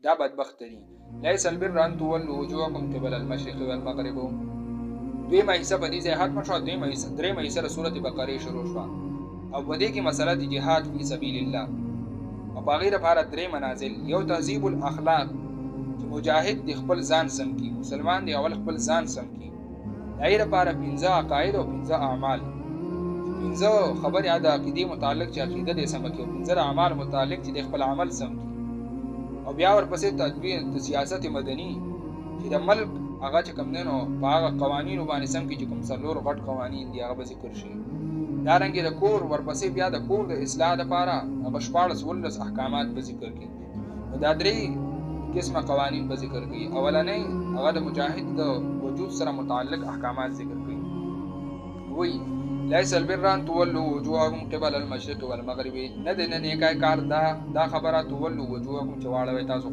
دا بدبخت دي. لیس البر ان تولوا وجوهکم قبل المشرق والمغرب. دویمه حصہ په دې ځای ختمه شوه. درېیمه حصه د سورت بقرې شروع شوه او په دې کې مسله د جهاد فی سبیل الله او په هغې دپاره درې منازل. یو تهذیب الاخلاق چې مجاهد د خپل ځان سم کړي، مسلمان دی اول خپل ځان سم کړي. د هغې دپاره پنځه عقاید او پنځه اعمال، پنځه خبرې د عقیدې متعلق چې عقیده دې سمه کړي، او پنځه د اعمال متعلق چې د خپل عمل سم کړي. او بیا ورپسې تدبیر د سیاست مدني چې د ملک هغه چې کوم دی نو په هغه قوانینو باندې سم کړي چې کوم څلور غټ قوانین دي هغه به ذکر شي. دارنګې د کور ورپسې بیا د کور د اصلاح دپاره هغه 14 احکامات به ذکر کړي. نو دا درې قسمه قوانین به ذکر کړي. اولنۍ هغه د مجاهد د وجود سره متعلق احکامات ذکر کړي. وایي لیس البر ان تولوا وجوهکم قبل المشرق والمغرب. نه د نیکای کار دا خبره تولوا وجوهکم چې واړوئ تاسو